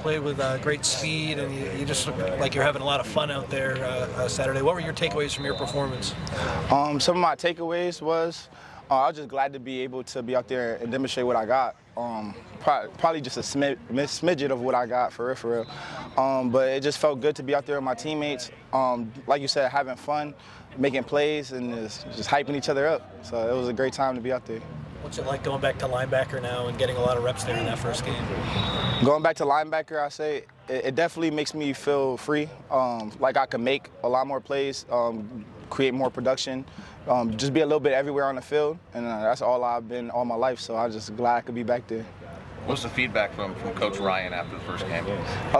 played with great speed, and you just look like you're having a lot of fun out there Saturday. What were your takeaways from your performance? Some of my takeaways was I was just glad to be able to be out there and demonstrate what I got. Probably just a smidget of what I got, for real. But it just felt good to be out there with my teammates. Like you said, having fun, making plays, and just hyping each other up. So it was a great time to be out there. What's it like going back to linebacker now and getting a lot of reps there in that first game? Going back to linebacker, I say it definitely makes me feel free. Like I can make a lot more plays, create more production, just be a little bit everywhere on the field, and that's all I've been all my life. So I'm just glad I could be back there. What's the feedback from Coach Ryan after the first game?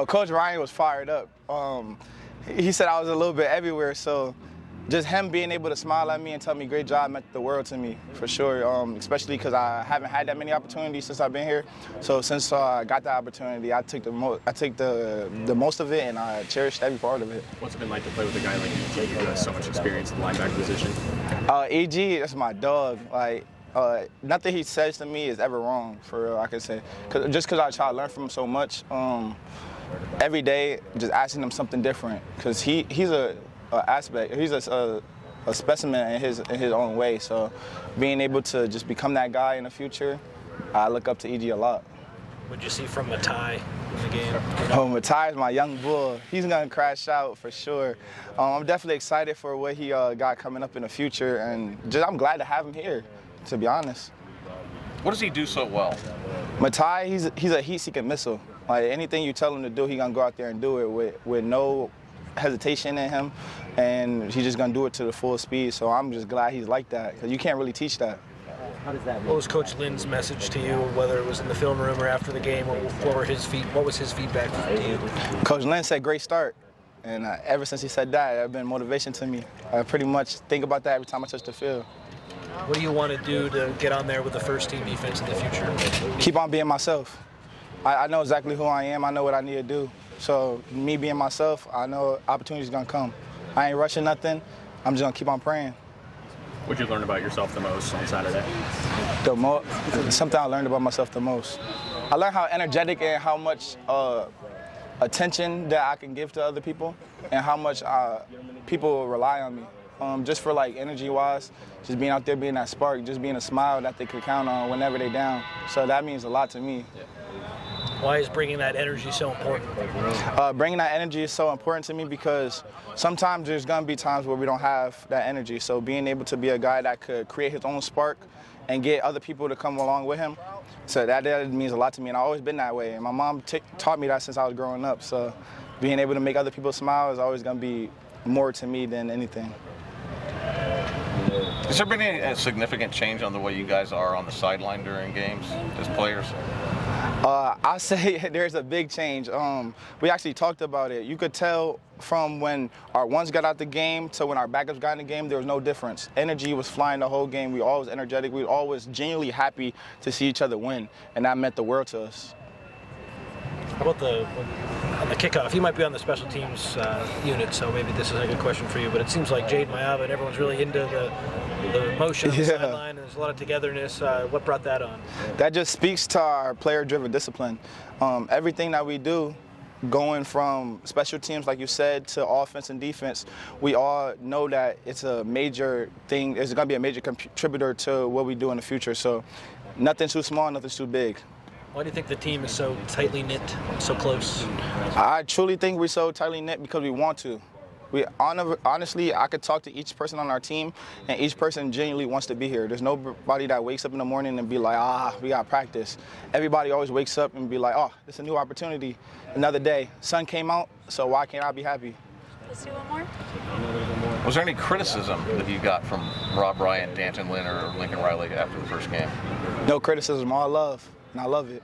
Coach Ryan was fired up. He said I was a little bit everywhere, so just him being able to smile at me and tell me great job meant the world to me, for sure, especially because I haven't had that many opportunities since I've been here. So since I got the opportunity, I took the most of it, and I cherished every part of it. What's it been like to play with a guy like EG who has so much experience in the linebacker position? EG, that's my dog. Like, nothing he says to me is ever wrong, for real, I can say. Just because I try to learn from him so much, every day just asking him something different, because he's a specimen in his own way. So being able to just become that guy in the future, I look up to EG a lot. What'd you see from Matai in the game? Matai is my young bull. He's gonna crash out for sure. I'm definitely excited for what he got coming up in the future, and I'm glad to have him here, to be honest. What does he do so well? Matai, he's a heat-seeking missile. Like anything you tell him to do, he's gonna go out there and do it with no hesitation in him, and he's just gonna do it to the full speed. So I'm just glad he's like that, because you can't really teach that. What was Coach Lynn's message to you, whether it was in the film room or after the game? What was his feedback to you? Coach Lynn said great start, and ever since he said that, it's been motivation to me. I pretty much think about that every time I touch the field. What do you want to do to get on there with the first team defense in the future? Keep on being myself. I know exactly who I am. I know what I need to do. So me being myself, I know opportunity's gonna come. I ain't rushing nothing. I'm just gonna keep on praying. What'd you learn about yourself the most on Saturday? Something I learned about myself the most. I learned how energetic and how much attention that I can give to other people, and how much people rely on me. Just for like energy-wise, just being out there, being that spark, just being a smile that they could count on whenever they're down. So that means a lot to me. Why is bringing that energy so important? Bringing that energy is so important to me because sometimes there's going to be times where we don't have that energy. So being able to be a guy that could create his own spark and get other people to come along with him, so that means a lot to me. And I've always been that way. And my mom taught me that since I was growing up. So being able to make other people smile is always going to be more to me than anything. Has there been any significant change on the way you guys are on the sideline during games as players? I say there's a big change. We actually talked about it. You could tell from when our ones got out the game to when our backups got in the game, there was no difference. Energy was flying the whole game. We were always energetic. We were always genuinely happy to see each other win, and that meant the world to us. How about on the kickoff? You might be on the special teams unit, so maybe this is a good question for you, but it seems like Jade Mayava and everyone's really into the motion on the sideline, and there's a lot of togetherness. What brought that on? That just speaks to our player-driven discipline. Everything that we do, going from special teams, like you said, to offense and defense, we all know that it's a major thing. It's going to be a major contributor to what we do in the future. So nothing's too small, nothing's too big. Why do you think the team is so tightly knit, so close? I truly think we're so tightly knit because we want to. Honestly, I could talk to each person on our team, and each person genuinely wants to be here. There's nobody that wakes up in the morning and be like, we got practice. Everybody always wakes up and be like, this is a new opportunity, another day. Sun came out, so why can't I be happy? Let's do one more. Was there any criticism that you got from Rob Bryant, Danton Lynn, or Lincoln Riley after the first game? No criticism, all love, and I love it.